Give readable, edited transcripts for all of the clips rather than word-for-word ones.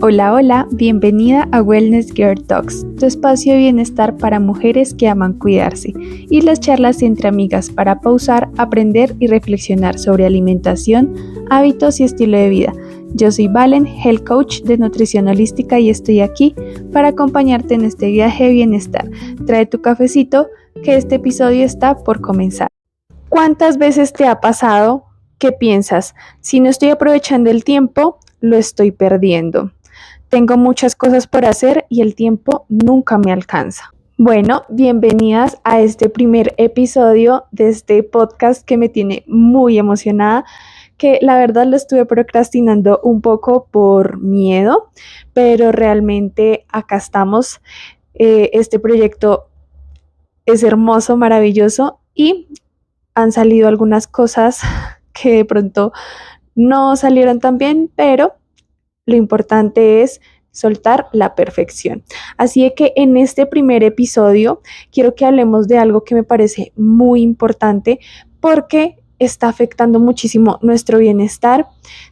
Hola, hola, bienvenida a Wellness Girl Talks, tu espacio de bienestar para mujeres que aman cuidarse y las charlas entre amigas para pausar, aprender y reflexionar sobre alimentación, hábitos y estilo de vida. Yo soy Valen, Health Coach de Nutrición Holística y estoy aquí para acompañarte en este viaje de bienestar. Trae tu cafecito, que este episodio está por comenzar. ¿Cuántas veces te ha pasado que piensas, si no estoy aprovechando el tiempo, lo estoy perdiendo? Tengo muchas cosas por hacer y el tiempo nunca me alcanza. Bueno, bienvenidas a este primer episodio de este podcast que me tiene muy emocionada, que la verdad lo estuve procrastinando un poco por miedo, pero realmente acá estamos. Este proyecto es hermoso, maravilloso y han salido algunas cosas que de pronto no salieron tan bien, pero lo importante es soltar la perfección. Así que en este primer episodio quiero que hablemos de algo que me parece muy importante porque está afectando muchísimo nuestro bienestar,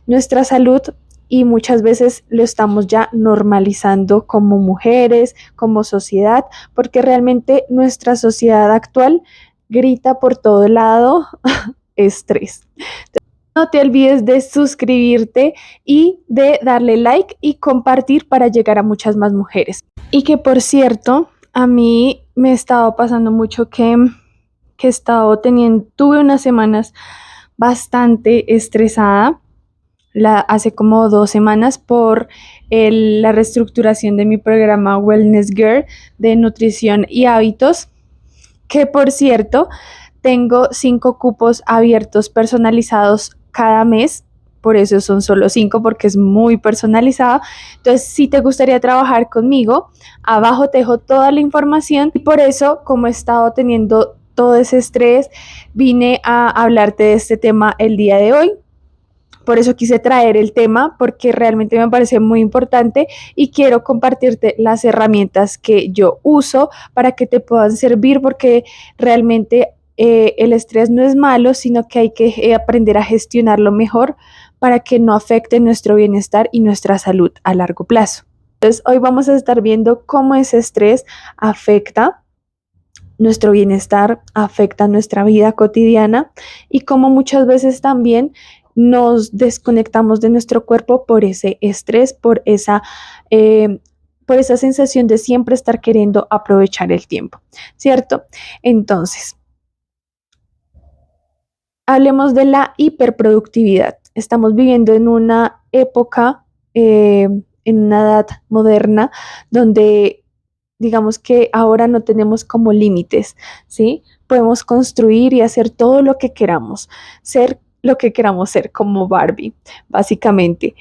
nuestra salud y muchas veces lo estamos ya normalizando como mujeres, como sociedad, porque realmente nuestra sociedad actual grita por todo lado estrés. No te olvides de suscribirte y de darle like y compartir para llegar a muchas más mujeres. Y que por cierto, a mí me estaba pasando mucho que he estado tuve unas semanas bastante estresada, hace como 2 semanas por la reestructuración de mi programa Wellness Girl de nutrición y hábitos, que por cierto, tengo 5 cupos abiertos personalizados cada mes, por eso son solo 5 porque es muy personalizado. Entonces, si te gustaría trabajar conmigo, abajo te dejo toda la información y por eso, como he estado teniendo todo ese estrés, vine a hablarte de este tema el día de hoy. Por eso quise traer el tema, porque realmente me parece muy importante y quiero compartirte las herramientas que yo uso para que te puedan servir, porque realmente el estrés no es malo, sino que hay que aprender a gestionarlo mejor para que no afecte nuestro bienestar y nuestra salud a largo plazo. Entonces, hoy vamos a estar viendo cómo ese estrés afecta nuestro bienestar, afecta nuestra vida cotidiana y cómo muchas veces también nos desconectamos de nuestro cuerpo por ese estrés, eh, por esa sensación de siempre estar queriendo aprovechar el tiempo, ¿cierto? Entonces, hablemos de la hiperproductividad. Estamos viviendo en una época, en una edad moderna, donde digamos que ahora no tenemos como límites, ¿sí? Podemos construir y hacer todo lo que queramos, ser lo que queramos ser, como Barbie, básicamente.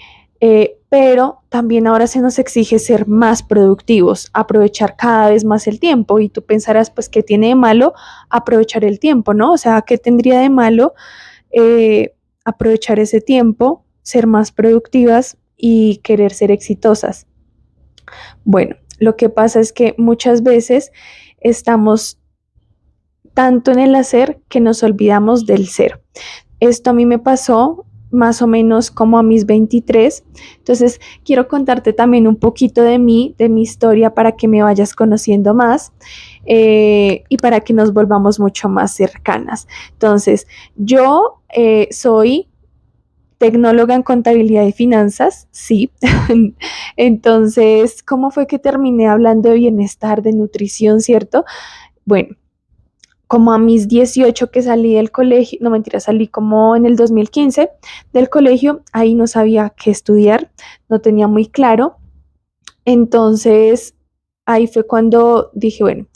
Pero también ahora se nos exige ser más productivos, aprovechar cada vez más el tiempo. Y tú pensarás, pues, ¿qué tiene de malo aprovechar el tiempo, no? O sea, ¿qué tendría de malo aprovechar ese tiempo, ser más productivas y querer ser exitosas? Bueno, lo que pasa es que muchas veces estamos tanto en el hacer que nos olvidamos del ser. Esto a mí me pasó más o menos como a mis 23. Entonces, quiero contarte también un poquito de mí, de mi historia, para que me vayas conociendo más y para que nos volvamos mucho más cercanas. Entonces, yo soy tecnóloga en contabilidad y finanzas, sí. Entonces, ¿cómo fue que terminé hablando de bienestar, de nutrición, cierto? Bueno, como a mis 18 que salí del colegio, no mentira, salí como en el 2015 del colegio, ahí no sabía qué estudiar, no tenía muy claro. Entonces, ahí fue cuando dije, bueno,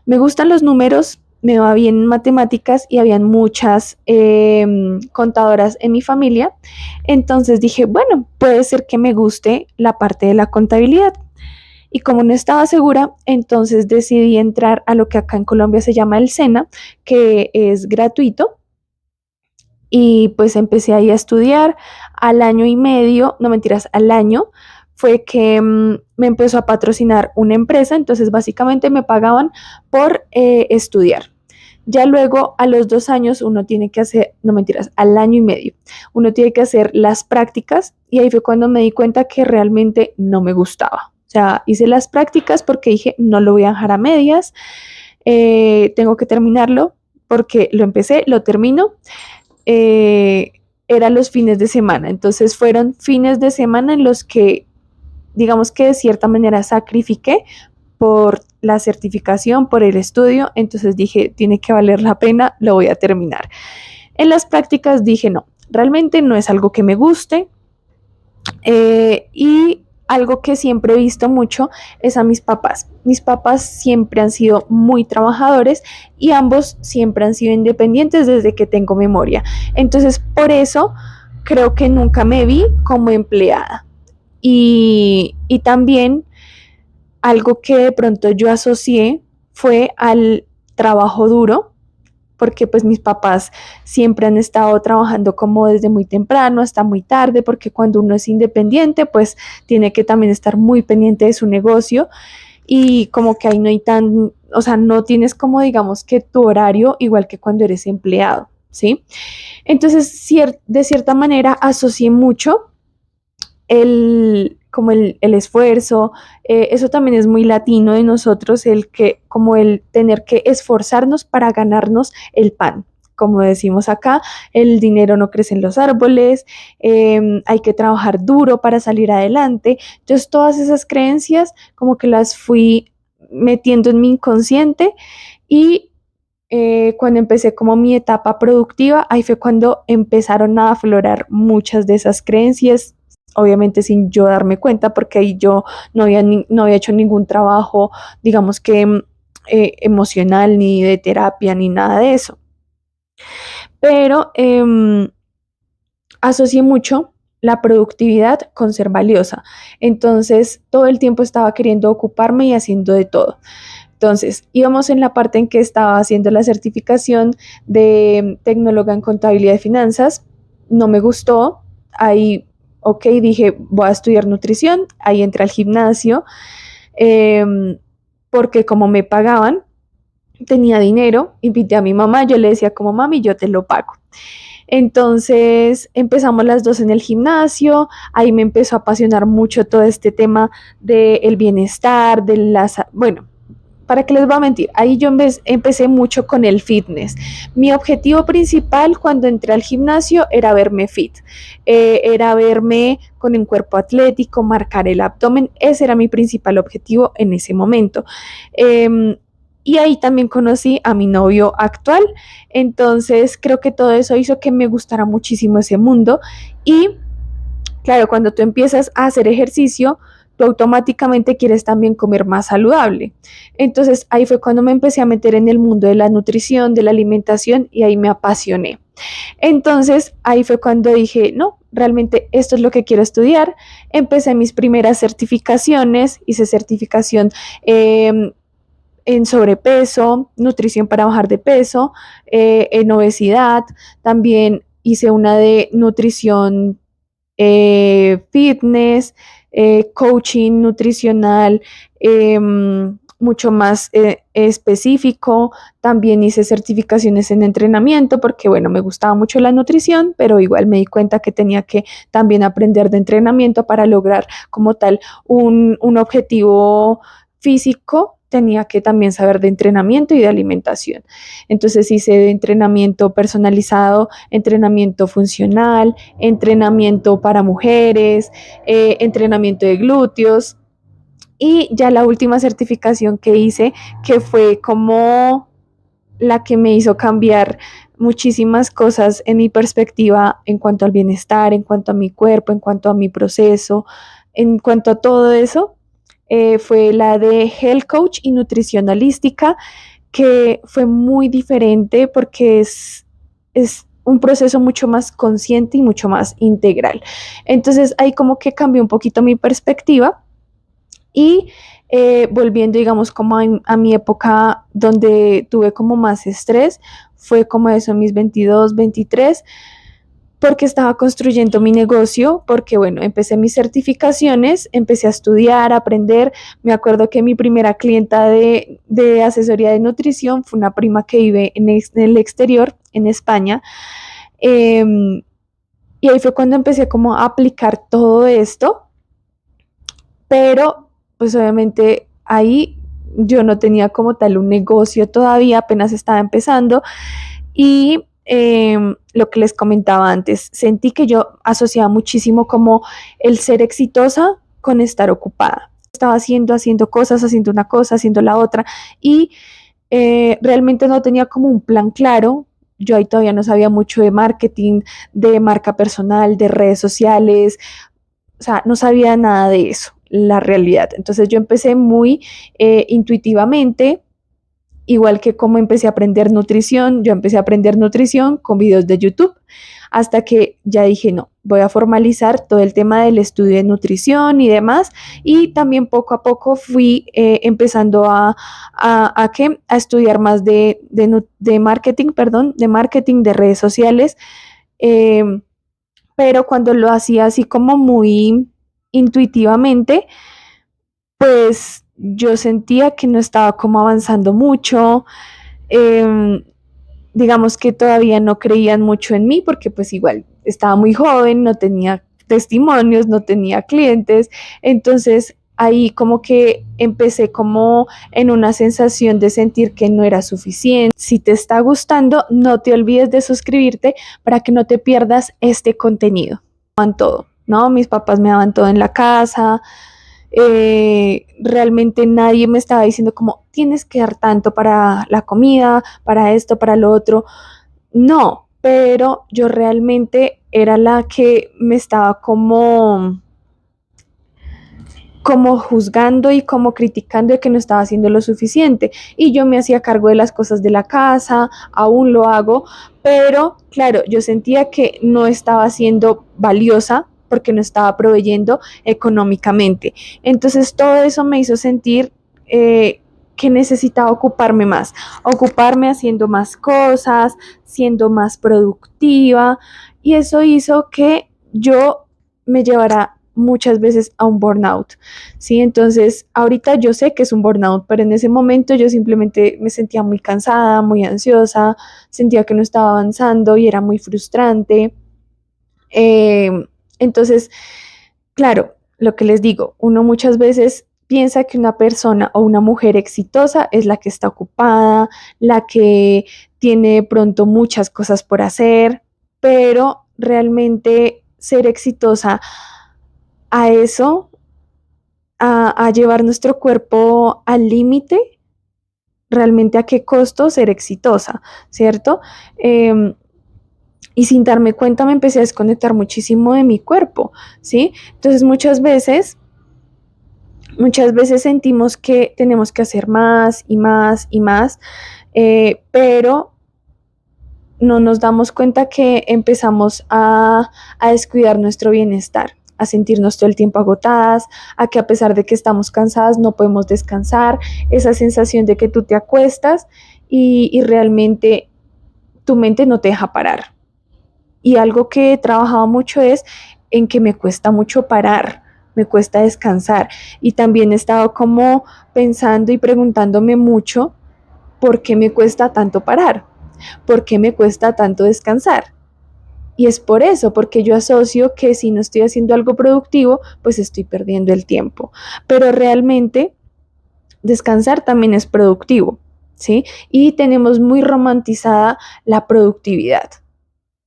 me gustan los números, me va bien en matemáticas y habían muchas contadoras en mi familia. Entonces dije, bueno, puede ser que me guste la parte de la contabilidad. Y como no estaba segura, entonces decidí entrar a lo que acá en Colombia se llama el SENA, que es gratuito. Y pues empecé ahí a estudiar. Al año y medio, no mentiras, al año fue que me empezó a patrocinar una empresa, entonces básicamente me pagaban por estudiar. Ya luego a los 2 años uno tiene que hacer, no mentiras, al año y medio, uno tiene que hacer las prácticas y ahí fue cuando me di cuenta que realmente no me gustaba. O sea, hice las prácticas porque dije, no lo voy a dejar a medias, tengo que terminarlo porque lo empecé, lo termino. Eh, Eran los fines de semana, entonces fueron fines de semana en los que, digamos que de cierta manera sacrifiqué por la certificación, por el estudio, entonces dije, tiene que valer la pena, lo voy a terminar. En las prácticas dije, no, realmente no es algo que me guste, y algo que siempre he visto mucho es a mis papás. Mis papás siempre han sido muy trabajadores y ambos siempre han sido independientes desde que tengo memoria. Entonces, por eso creo que nunca me vi como empleada. Y también algo que de pronto yo asocié fue al trabajo duro, porque pues mis papás siempre han estado trabajando como desde muy temprano hasta muy tarde, porque cuando uno es independiente, pues tiene que también estar muy pendiente de su negocio y como que ahí no hay tan, o sea, no tienes como digamos que tu horario igual que cuando eres empleado, ¿sí? Entonces, de cierta manera asocié mucho como el esfuerzo, eso también es muy latino de nosotros, el que, como el tener que esforzarnos para ganarnos el pan. Como decimos acá, el dinero no crece en los árboles, hay que trabajar duro para salir adelante. Entonces, todas esas creencias como que las fui metiendo en mi inconsciente y cuando empecé como mi etapa productiva, ahí fue cuando empezaron a aflorar muchas de esas creencias, obviamente sin yo darme cuenta, porque ahí yo no había hecho ningún trabajo, digamos que emocional, ni de terapia, ni nada de eso. Pero asocié mucho la productividad con ser valiosa. Entonces, todo el tiempo estaba queriendo ocuparme y haciendo de todo. Entonces, íbamos en la parte en que estaba haciendo la certificación de tecnóloga en contabilidad de finanzas. No me gustó. Ahí, ok, dije, voy a estudiar nutrición. Ahí entré al gimnasio, porque como me pagaban, tenía dinero, invité a mi mamá, yo le decía como mami, yo te lo pago. Entonces empezamos las dos en el gimnasio, ahí me empezó a apasionar mucho todo este tema del bienestar, bueno, ¿para qué les voy a mentir? Ahí yo empecé mucho con el fitness. Mi objetivo principal cuando entré al gimnasio era verme fit, era verme con un cuerpo atlético, marcar el abdomen, ese era mi principal objetivo en ese momento. Y ahí también conocí a mi novio actual, entonces creo que todo eso hizo que me gustara muchísimo ese mundo y claro, cuando tú empiezas a hacer ejercicio, tú automáticamente quieres también comer más saludable. Entonces ahí fue cuando me empecé a meter en el mundo de la nutrición, de la alimentación y ahí me apasioné. Entonces ahí fue cuando dije, no, realmente esto es lo que quiero estudiar. Empecé mis primeras certificaciones, hice certificación en sobrepeso, nutrición para bajar de peso, en obesidad, también hice una de nutrición, fitness, coaching nutricional, mucho más específico. También hice certificaciones en entrenamiento porque, bueno, me gustaba mucho la nutrición, pero igual me di cuenta que tenía que también aprender de entrenamiento para lograr como tal un objetivo físico. Tenía que también saber de entrenamiento y de alimentación. Entonces hice de entrenamiento personalizado, entrenamiento funcional, entrenamiento para mujeres, entrenamiento de glúteos y ya la última certificación que hice, que fue como la que me hizo cambiar muchísimas cosas en mi perspectiva en cuanto al bienestar, en cuanto a mi cuerpo, en cuanto a mi proceso, en cuanto a todo eso, fue la de Health Coach y Nutrición Holística, que fue muy diferente porque es un proceso mucho más consciente y mucho más integral. Entonces ahí como que cambió un poquito mi perspectiva y volviendo, digamos, como a mi época donde tuve como más estrés, fue como eso, mis 22, 23. porque estaba construyendo mi negocio, porque bueno, empecé mis certificaciones, empecé a estudiar, a aprender. Me acuerdo que mi primera clienta de asesoría de nutrición fue una prima que vive en el exterior, en España. Em, y ahí fue cuando empecé como a aplicar todo esto, pero pues obviamente ahí yo no tenía como tal un negocio todavía, apenas estaba empezando. Y lo que les comentaba antes, sentí que yo asociaba muchísimo como el ser exitosa con estar ocupada. Estaba haciendo cosas, haciendo una cosa, haciendo la otra, y realmente no tenía como un plan claro. Yo ahí todavía no sabía mucho de marketing, de marca personal, de redes sociales, o sea, no sabía nada de eso, la realidad. Entonces yo empecé muy intuitivamente. Igual que como empecé a aprender nutrición, yo empecé a aprender nutrición con videos de YouTube, hasta que ya dije, no, voy a formalizar todo el tema del estudio de nutrición y demás. Y también poco a poco fui empezando a estudiar más de marketing, perdón, de marketing, de redes sociales. eh, pero cuando lo hacía así como muy intuitivamente, pues yo sentía que no estaba como avanzando mucho. eh, digamos que todavía no creían mucho en mí porque pues igual estaba muy joven, no tenía testimonios, no tenía clientes. Entonces ahí como que empecé como en una sensación de sentir que no era suficiente. Si te está gustando, no te olvides de suscribirte para que no te pierdas este contenido. Me daban todo, ¿no? Mis papás me daban todo en la casa. Realmente nadie me estaba diciendo como tienes que dar tanto para la comida, para esto, para lo otro. No, pero yo realmente era la que me estaba como juzgando y como criticando de que no estaba haciendo lo suficiente. Y yo me hacía cargo de las cosas de la casa, aún lo hago, pero claro, yo sentía que no estaba siendo valiosa porque no estaba proveyendo económicamente. Entonces todo eso me hizo sentir que necesitaba ocuparme haciendo más cosas, siendo más productiva, y eso hizo que yo me llevara muchas veces a un burnout, ¿sí? Entonces, ahorita yo sé que es un burnout, pero en ese momento yo simplemente me sentía muy cansada, muy ansiosa, sentía que no estaba avanzando y era muy frustrante. Eh, entonces, claro, lo que les digo, uno muchas veces piensa que una persona o una mujer exitosa es la que está ocupada, la que tiene pronto muchas cosas por hacer, pero realmente ser exitosa a eso, a llevar nuestro cuerpo al límite, realmente a qué costo ser exitosa, ¿cierto? Eh, y sin darme cuenta me empecé a desconectar muchísimo de mi cuerpo, ¿sí? Entonces muchas veces sentimos que tenemos que hacer más y más y más, pero no nos damos cuenta que empezamos a descuidar nuestro bienestar, a sentirnos todo el tiempo agotadas, a que a pesar de que estamos cansadas no podemos descansar, esa sensación de que tú te acuestas y realmente tu mente no te deja parar. Y algo que he trabajado mucho es en que me cuesta mucho parar, me cuesta descansar. Y también he estado como pensando y preguntándome mucho por qué me cuesta tanto parar, por qué me cuesta tanto descansar. Y es por eso, porque yo asocio que si no estoy haciendo algo productivo, pues estoy perdiendo el tiempo. Pero realmente descansar también es productivo, ¿sí? Y tenemos muy romantizada la productividad.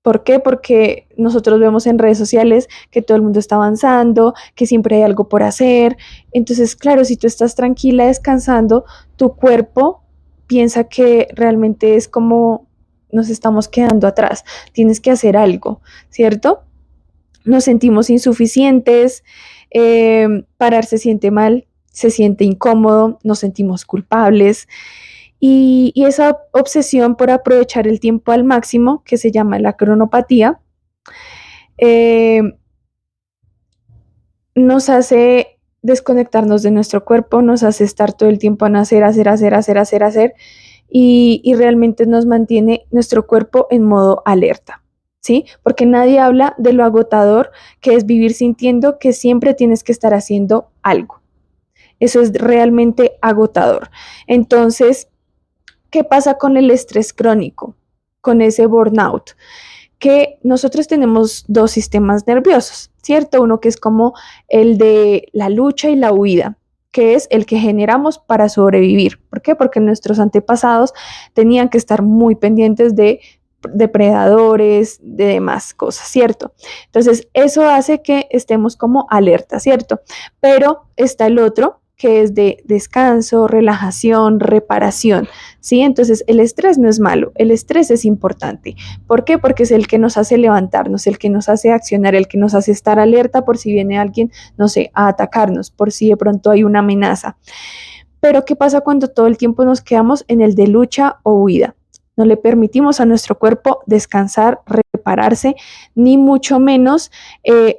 ¿Por qué? Porque nosotros vemos en redes sociales que todo el mundo está avanzando, que siempre hay algo por hacer. Entonces, claro, si tú estás tranquila descansando, tu cuerpo piensa que realmente es como nos estamos quedando atrás. Tienes que hacer algo, ¿cierto? Nos sentimos insuficientes, parar se siente mal, se siente incómodo, nos sentimos culpables. Y esa obsesión por aprovechar el tiempo al máximo, que se llama la cronopatía, eh, nos hace desconectarnos de nuestro cuerpo, nos hace estar todo el tiempo en hacer, y realmente nos mantiene nuestro cuerpo en modo alerta. ¿sí? Porque nadie habla de lo agotador que es vivir sintiendo que siempre tienes que estar haciendo algo. Eso es realmente agotador. Entonces, ¿qué pasa con el estrés crónico? Con ese burnout, que nosotros tenemos dos sistemas nerviosos, ¿cierto? Uno que es como el de la lucha y la huida, que es el que generamos para sobrevivir. ¿Por qué? Porque nuestros antepasados tenían que estar muy pendientes de depredadores, de demás cosas, ¿cierto? Entonces, eso hace que estemos como alerta, ¿cierto? Pero está el otro que es de descanso, relajación, reparación, ¿sí? Entonces, el estrés no es malo, el estrés es importante. ¿Por qué? Porque es el que nos hace levantarnos, el que nos hace accionar, el que nos hace estar alerta por si viene alguien, no sé, a atacarnos, por si de pronto hay una amenaza. Pero ¿qué pasa cuando todo el tiempo nos quedamos en el de lucha o huida? No le permitimos a nuestro cuerpo descansar, repararse, ni mucho menos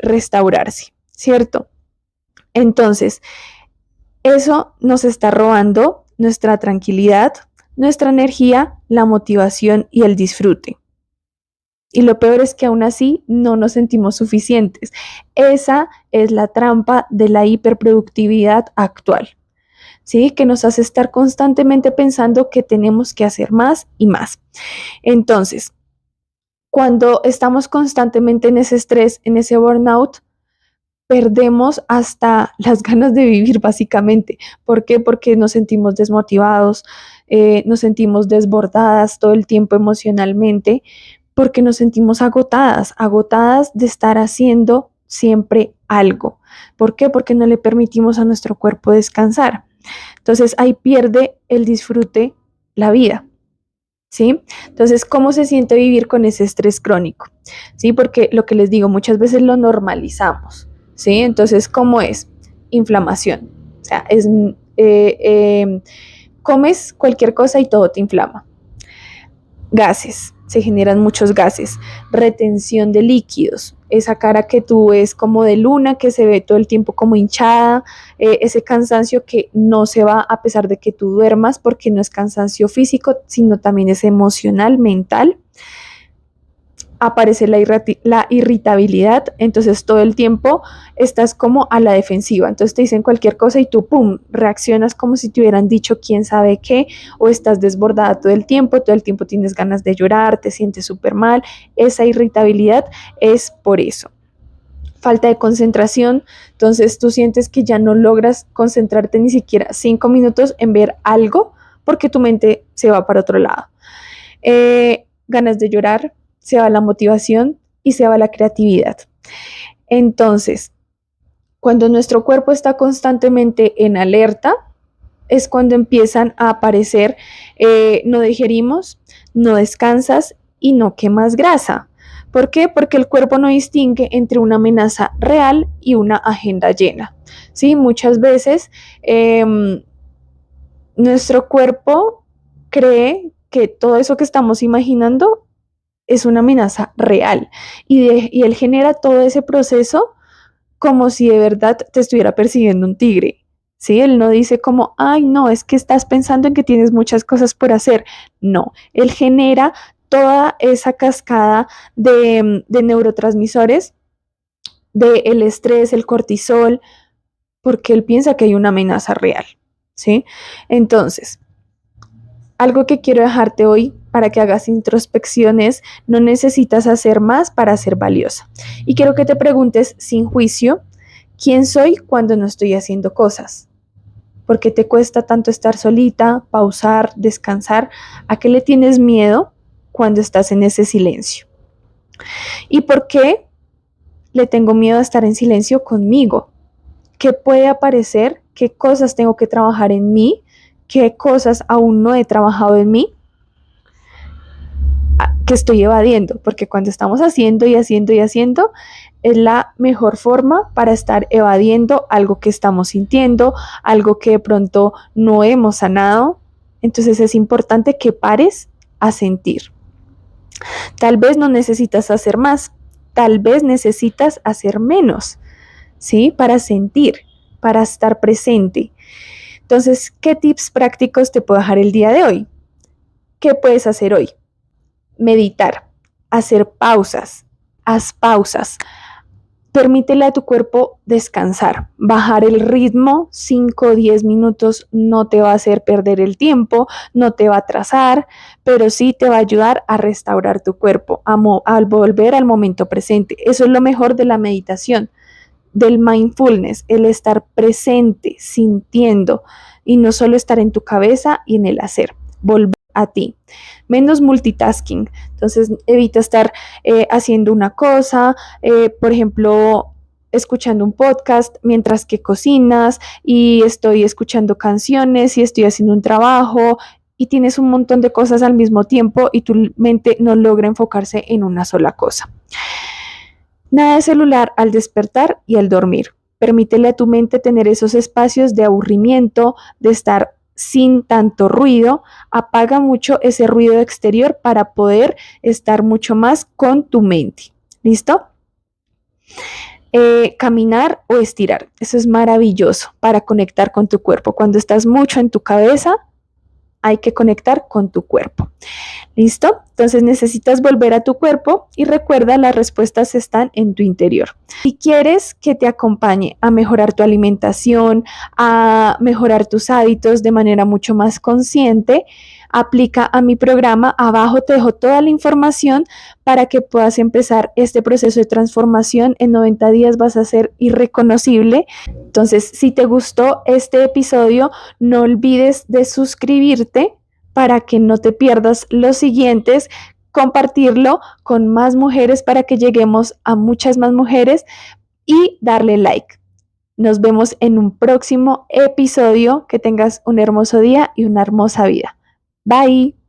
restaurarse, ¿cierto? Entonces, eso nos está robando nuestra tranquilidad, nuestra energía, la motivación y el disfrute. Y lo peor es que aún así no nos sentimos suficientes. Esa es la trampa de la hiperproductividad actual, ¿sí? Que nos hace estar constantemente pensando que tenemos que hacer más y más. Entonces, cuando estamos constantemente en ese estrés, en ese burnout, perdemos hasta las ganas de vivir básicamente. ¿Por qué? Porque nos sentimos desmotivados, nos sentimos desbordadas todo el tiempo emocionalmente, porque nos sentimos agotadas, agotadas de estar haciendo siempre algo. ¿Por qué? Porque no le permitimos a nuestro cuerpo descansar. Entonces ahí pierde el disfrute la vida. ¿Sí? Entonces, ¿cómo se siente vivir con ese estrés crónico? ¿Sí? Porque lo que les digo, muchas veces lo normalizamos, ¿sí? Entonces, ¿cómo es? Inflamación. O sea, comes cualquier cosa y todo te inflama. Gases, se generan muchos gases. Retención de líquidos, esa cara que tú ves como de luna, que se ve todo el tiempo como hinchada, ese cansancio que no se va a pesar de que tú duermas, porque no es cansancio físico, sino también es emocional, mental. Aparece la irritabilidad, entonces todo el tiempo estás como a la defensiva, entonces te dicen cualquier cosa y tú, ¡pum!, reaccionas como si te hubieran dicho quién sabe qué, o estás desbordada todo el tiempo tienes ganas de llorar, te sientes súper mal. Esa irritabilidad es por eso. Falta de concentración, entonces tú sientes que ya no logras concentrarte ni siquiera 5 minutos en ver algo porque tu mente se va para otro lado. Ganas de llorar, se va la motivación y se va la creatividad. Entonces, cuando nuestro cuerpo está constantemente en alerta, es cuando empiezan a aparecer, no digerimos, no descansas y no quemas grasa. ¿Por qué? Porque el cuerpo no distingue entre una amenaza real y una agenda llena. ¿Sí? Muchas veces nuestro cuerpo cree que todo eso que estamos imaginando es una amenaza real y él genera todo ese proceso como si de verdad te estuviera persiguiendo un tigre. ¿Sí? Él no dice como, ay, no, es que estás pensando en que tienes muchas cosas por hacer. No, él genera toda esa cascada de neurotransmisores, del estrés, el cortisol, porque él piensa que hay una amenaza real. ¿Sí? Entonces, algo que quiero dejarte hoy para que hagas introspecciones, no necesitas hacer más para ser valiosa. Y quiero que te preguntes sin juicio, ¿quién soy cuando no estoy haciendo cosas? ¿Por qué te cuesta tanto estar solita, pausar, descansar? ¿A qué le tienes miedo cuando estás en ese silencio? ¿Y por qué le tengo miedo a estar en silencio conmigo? ¿Qué puede aparecer? ¿Qué cosas tengo que trabajar en mí? ¿Qué cosas aún no he trabajado en mí que estoy evadiendo? Porque cuando estamos haciendo y haciendo y haciendo, es la mejor forma para estar evadiendo algo que estamos sintiendo, algo que de pronto no hemos sanado. Entonces es importante que pares a sentir. Tal vez no necesitas hacer más, tal vez necesitas hacer menos, ¿sí? Para sentir, para estar presente. Entonces, ¿qué tips prácticos te puedo dejar el día de hoy? ¿Qué puedes hacer hoy? Meditar. hacer pausas. Haz pausas. Permítele a tu cuerpo descansar, bajar el ritmo, 5 o 10 minutos no te va a hacer perder el tiempo, no te va a atrasar, pero sí te va a ayudar a restaurar tu cuerpo, al volver al momento presente. Eso es lo mejor de la meditación, del mindfulness, el estar presente, sintiendo y no solo estar en tu cabeza y en el hacer. Volver a ti. Menos multitasking. Entonces evita estar haciendo una cosa, por ejemplo, escuchando un podcast mientras que cocinas y estoy escuchando canciones y estoy haciendo un trabajo y tienes un montón de cosas al mismo tiempo y tu mente no logra enfocarse en una sola cosa. Nada de celular al despertar y al dormir. Permítele a tu mente tener esos espacios de aburrimiento, de estar sin tanto ruido. Apaga mucho ese ruido exterior para poder estar mucho más con tu mente. ¿Listo? Caminar o estirar. Eso es maravilloso para conectar con tu cuerpo. Cuando estás mucho en tu cabeza, hay que conectar con tu cuerpo. ¿Listo? Entonces necesitas volver a tu cuerpo y recuerda, las respuestas están en tu interior. Si quieres que te acompañe a mejorar tu alimentación, a mejorar tus hábitos de manera mucho más consciente, aplica a mi programa. Abajo te dejo toda la información para que puedas empezar este proceso de transformación. En 90 días vas a ser irreconocible. Entonces, si te gustó este episodio, no olvides de suscribirte para que no te pierdas los siguientes, compartirlo con más mujeres para que lleguemos a muchas más mujeres y darle like. Nos vemos en un próximo episodio. Que tengas un hermoso día y una hermosa vida. Bye.